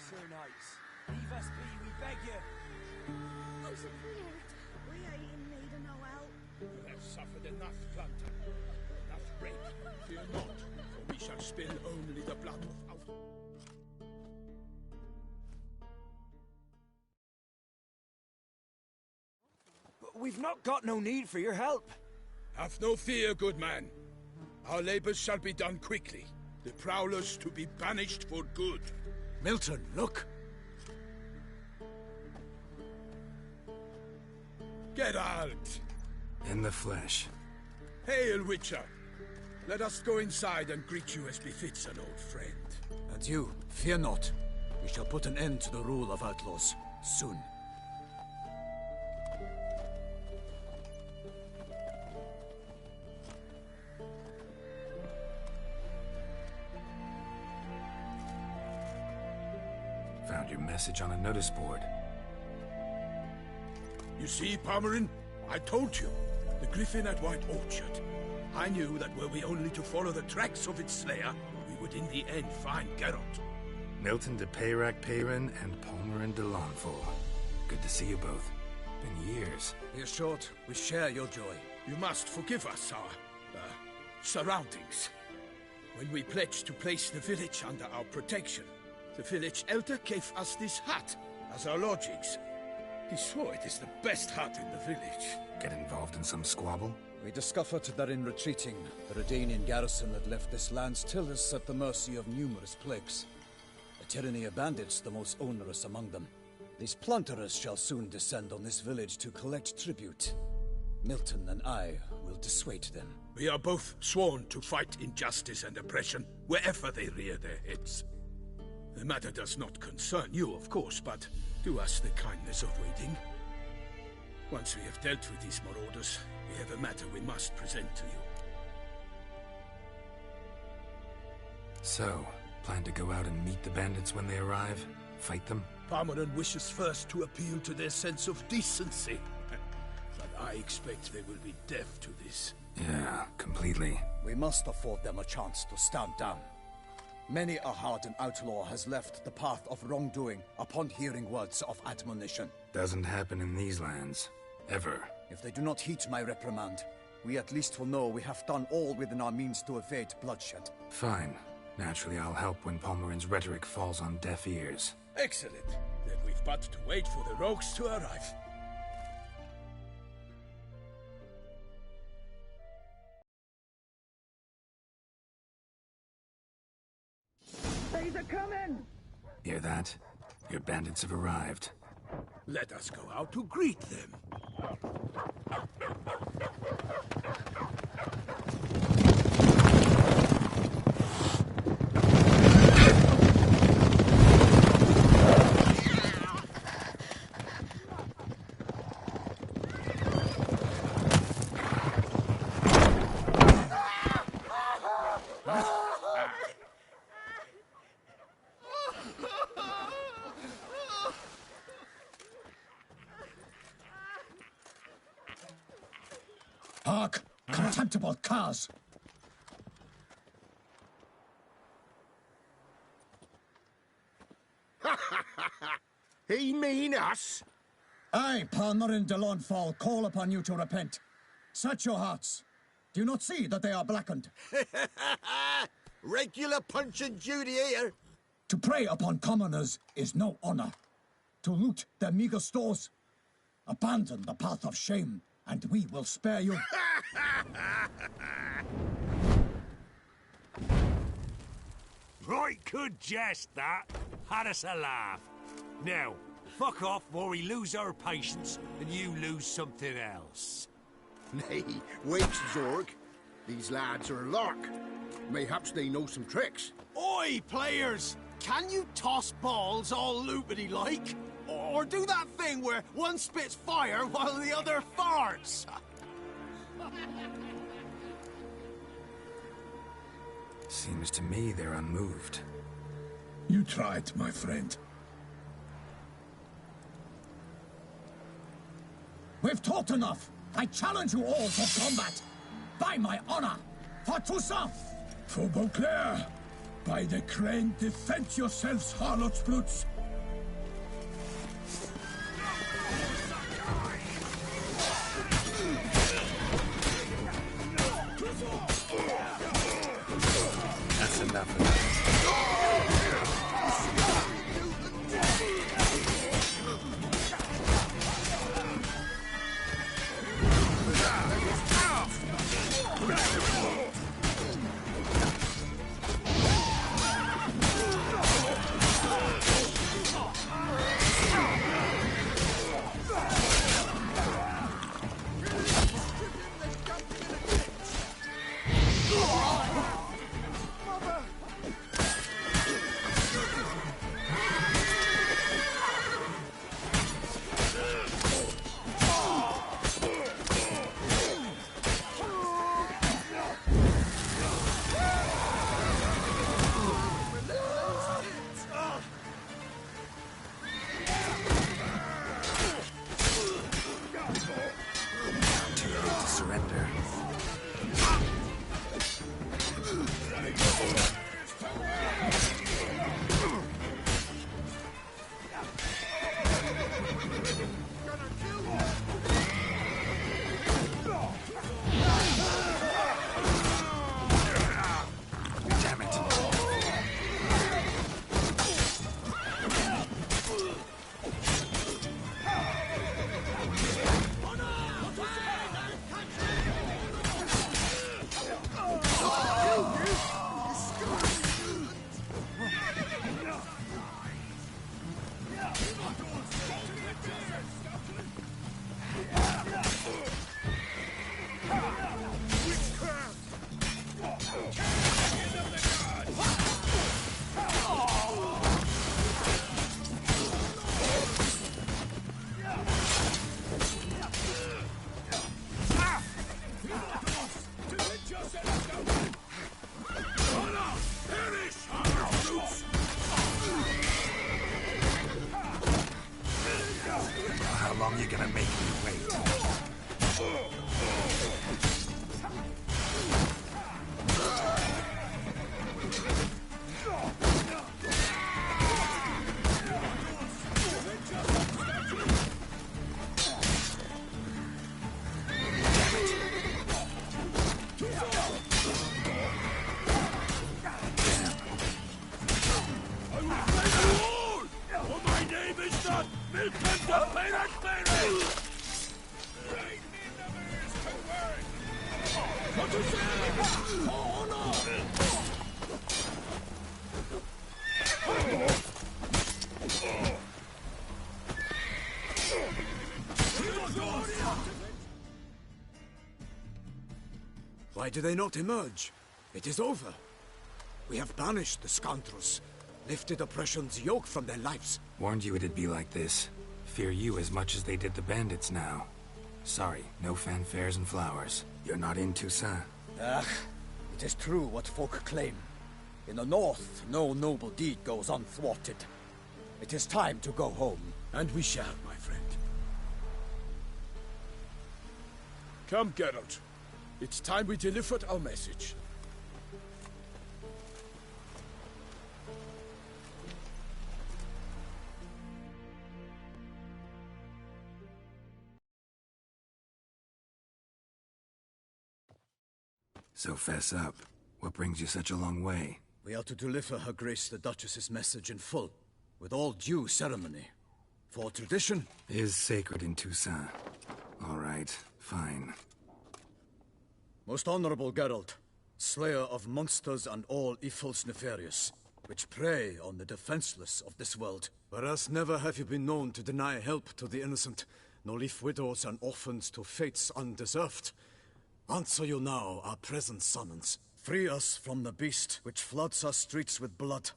Sir Knights, leave us be, we beg you. Oh, Sir Field, we ain't in need of no help. You have suffered enough, Planter. Enough rape. Fear not, for we shall spill only the blood of our... But we've not got no need for your help. Have no fear, good man. Our labors shall be done quickly. The prowlers to be banished for good. Milton, look! Geralt! In the flesh. Hail, Witcher! Let us go inside and greet you as befits an old friend. And you, fear not. We shall put an end to the rule of outlaws, soon. Found your message on a notice board. You see, Palmerin? I told you. The griffin at White Orchard. I knew that were we only to follow the tracks of its slayer, we would in the end find Geralt. Milton de Peyrac-Peyrin and Palmerin de Lawnfall. Good to see you both. Been years. Be assured, we share your joy. You must forgive us our, surroundings. When we pledged to place the village under our protection, the village elder gave us this hut as our lodgings. He swore it is the best hut in the village. Get involved in some squabble? We discovered that in retreating, the Redanian garrison that left this land still is at the mercy of numerous plagues. A tyranny of bandits, the most onerous among them. These plunderers shall soon descend on this village to collect tribute. Milton and I will dissuade them. We are both sworn to fight injustice and oppression wherever they rear their heads. The matter does not concern you, of course, but do us the kindness of waiting. Once we have dealt with these marauders, we have a matter we must present to you. So, plan to go out and meet the bandits when they arrive? Fight them? Palmerin wishes first to appeal to their sense of decency. But I expect they will be deaf to this. Yeah, completely. We must afford them a chance to stand down. Many a hardened outlaw has left the path of wrongdoing upon hearing words of admonition. Doesn't happen in these lands. Ever. If they do not heed my reprimand, we at least will know we have done all within our means to evade bloodshed. Fine. Naturally, I'll help when Palmerin's rhetoric falls on deaf ears. Excellent. Then we've but to wait for the rogues to arrive. They're coming! Hear that? Your bandits have arrived. Let us go out to greet them. contemptible curs! He mean us? I, Palmerin de Lawnfall, call upon you to repent. Search your hearts. Do you not see that they are blackened? Regular Punch and Judy here. To prey upon commoners is no honor. To loot their meager stores, abandon the path of shame, and we will spare you. Right good jest, that. Had us a laugh. Now, fuck off before we lose our patience and you lose something else. Nay, wait, Zorg. These lads are a lark. Mayhaps they know some tricks. Oi, players! Can you toss balls all loopity-like? Or do that thing where one spits fire while the other farts? Seems to me they're unmoved. You tried, my friend. We've talked enough. I challenge you all to combat. By my honor. For Toussaint. For Beauclair. By the crane, defend yourselves, harlots brutes. That's enough of that. How long you gonna make me wait? Why do they not emerge? It is over. We have banished the scoundrels, lifted oppression's yoke from their lives. Warned you it'd be like this. Fear you as much as they did the bandits now. Sorry, no fanfares and flowers. You're not in Toussaint. Ah, it is true what folk claim. In the north, no noble deed goes unthwarted. It is time to go home. And we shall, my friend. Come, Geralt. It's time we delivered our message. So fess up. What brings you such a long way? We are to deliver Her Grace the Duchess's message in full, with all due ceremony. For tradition is sacred in Toussaint. All right, fine. Most honorable Geralt, slayer of monsters and all evils nefarious, which prey on the defenseless of this world. Whereas never have you been known to deny help to the innocent, nor leave widows and orphans to fates undeserved. Answer you now our present summons. Free us from the beast which floods our streets with blood,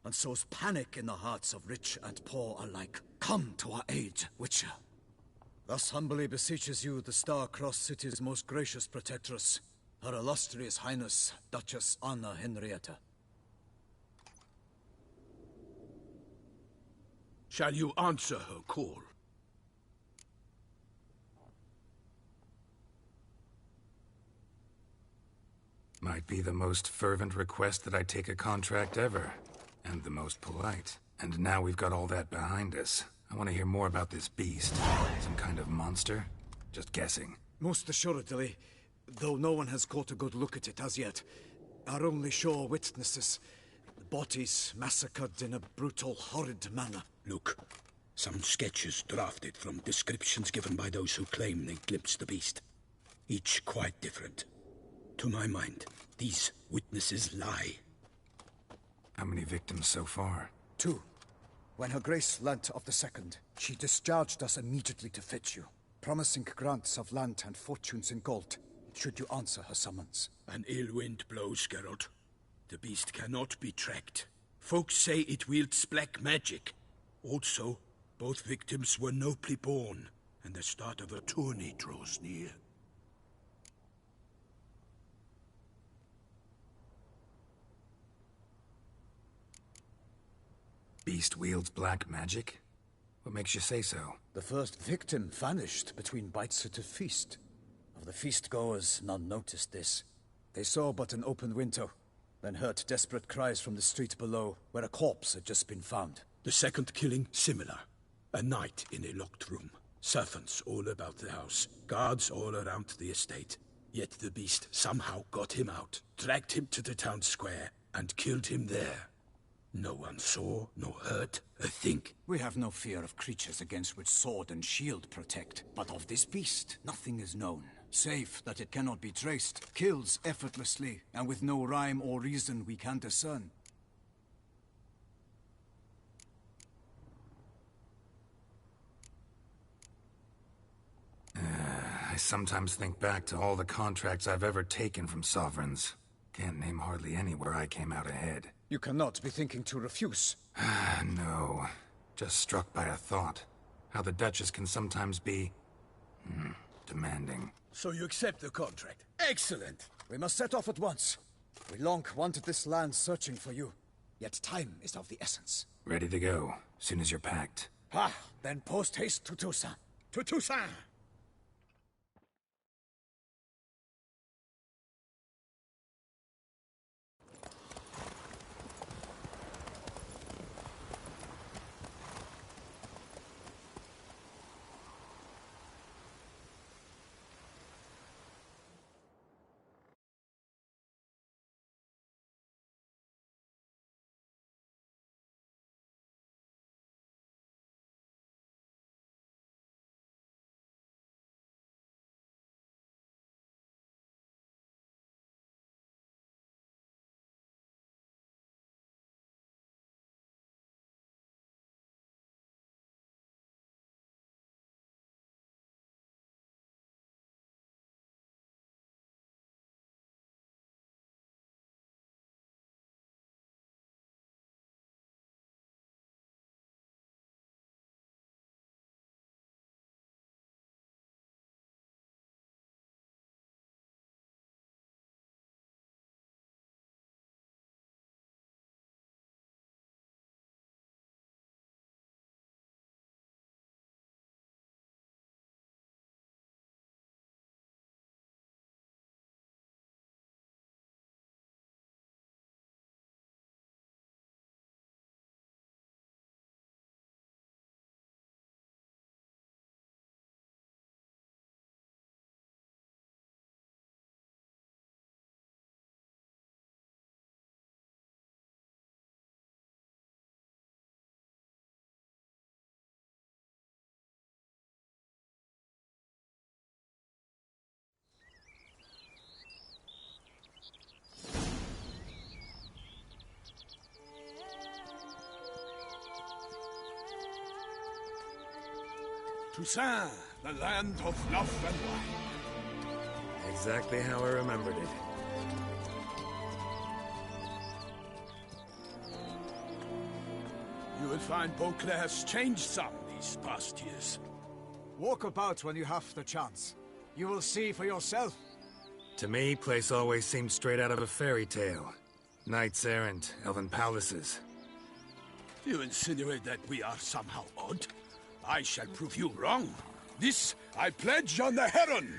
and sows panic in the hearts of rich and poor alike. Come to our aid, Witcher. Thus humbly beseeches you the Star-Crossed City's most gracious protectress, Her Illustrious Highness, Duchess Anna Henrietta. Shall you answer her call? Might be the most fervent request that I take a contract ever. And the most polite. And now we've got all that behind us. I want to hear more about this beast. Some kind of monster? Just guessing. Most assuredly, though no one has caught a good look at it as yet. Our only sure witnesses. The bodies massacred in a brutal, horrid manner. Look, some sketches drafted from descriptions given by those who claim they glimpsed the beast. Each quite different. To my mind, these witnesses lie. How many victims so far? 2. When Her Grace learnt of the second, she discharged us immediately to fetch you, promising grants of land and fortunes in gold, should you answer her summons. An ill wind blows, Geralt. The beast cannot be tracked. Folks say it wields black magic. Also, both victims were nobly born, and the start of a tourney draws near. Beast wields black magic? What makes you say so? The first victim vanished between bites at a feast. Of the feast-goers, none noticed this. They saw but an open window, then heard desperate cries from the street below, where a corpse had just been found. The second killing, similar. A night in a locked room. Servants all about the house. Guards all around the estate. Yet the beast somehow got him out, dragged him to the town square, and killed him there. No one saw, nor heard a thing. We have no fear of creatures against which sword and shield protect. But of this beast, nothing is known. Save that it cannot be traced, kills effortlessly, and with no rhyme or reason we can discern. I sometimes think back to all the contracts I've ever taken from sovereigns. Can't name hardly any where I came out ahead. You cannot be thinking to refuse. No. Just struck by a thought. How the Duchess can sometimes be... demanding. So you accept the contract. Excellent! We must set off at once. We long wanted this land searching for you. Yet time is of the essence. Ready to go, soon as you're packed. Then post-haste to Toussaint. To Toussaint! Toussaint, the land of love and wine. Exactly how I remembered it. You will find Beauclair's changed some these past years. Walk about when you have the chance. You will see for yourself. To me, place always seemed straight out of a fairy tale. Knights errant, elven palaces. You insinuate that we are somehow odd? I shall prove you wrong. This I pledge on the Heron!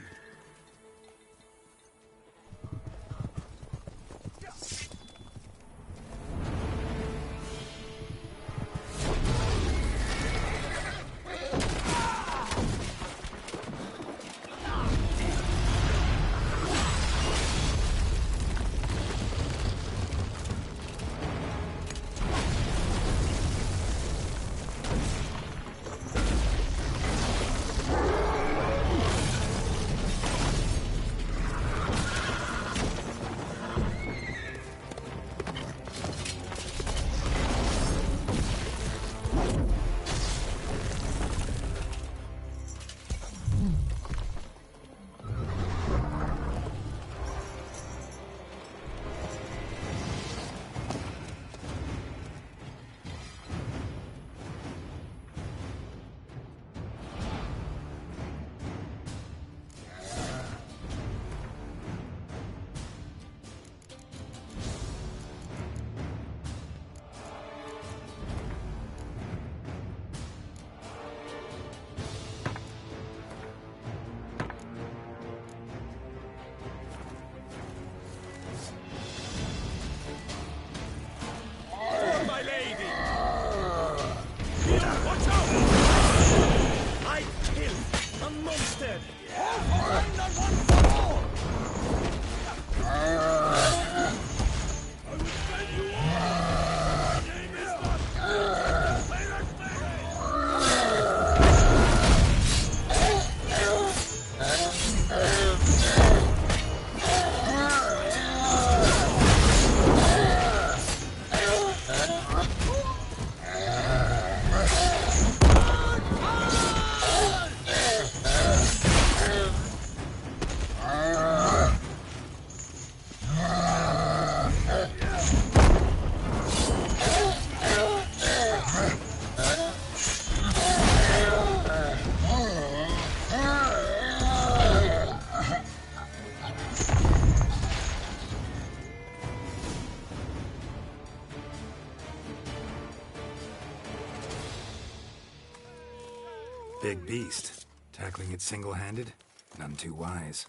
Big beast. Tackling it single-handed? None too wise.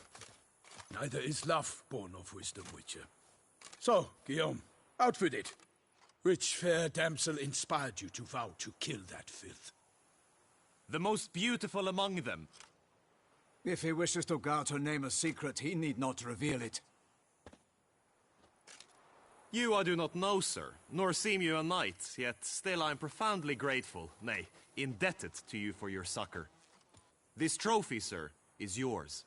Neither is love born of wisdom, Witcher. So, Guillaume, out with it. Which fair damsel inspired you to vow to kill that filth? The most beautiful among them. If he wishes to guard her name a secret, he need not reveal it. You I do not know, sir, nor seem you a knight, yet still I am profoundly grateful, nay, indebted to you for your succor. This trophy, sir, is yours.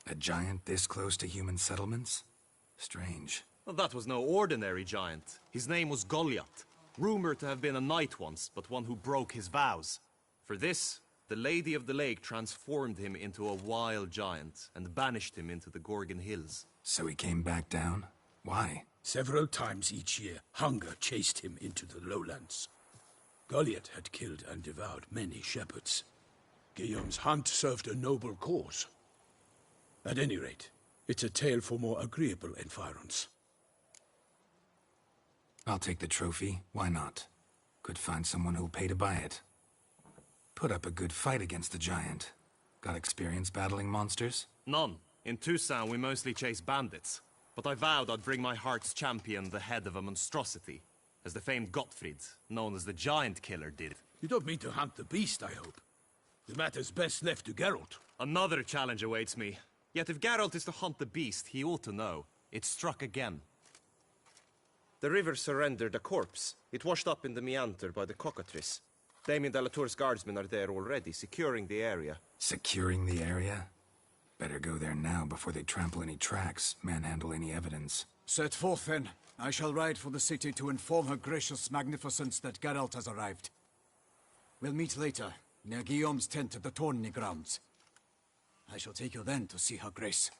A giant this close to human settlements? Strange. Well, that was no ordinary giant. His name was Goliath, rumored to have been a knight once, but one who broke his vows. For this, the Lady of the Lake transformed him into a wild giant and banished him into the Gorgon Hills. So he came back down? Why? Several times each year, hunger chased him into the lowlands. Goliath had killed and devoured many shepherds. Guillaume's hunt served a noble cause. At any rate, it's a tale for more agreeable environs. I'll take the trophy. Why not? Could find someone who'll pay to buy it. Put up a good fight against the giant. Got experience battling monsters? None. In Toussaint, we mostly chase bandits. But I vowed I'd bring my heart's champion the head of a monstrosity, as the famed Gottfried, known as the Giant Killer, did. You don't mean to hunt the beast, I hope. The matter's best left to Geralt. Another challenge awaits me. Yet if Geralt is to hunt the beast, he ought to know. It struck again. The river surrendered a corpse. It washed up in the meander by the cockatrice. Damien de la Tour's guardsmen are there already, securing the area. Securing the area? Better go there now before they trample any tracks, manhandle any evidence. Set forth then. I shall ride for the city to inform her gracious magnificence that Geralt has arrived. We'll meet later, near Guillaume's tent at the Tourney grounds. I shall take you then to see her grace.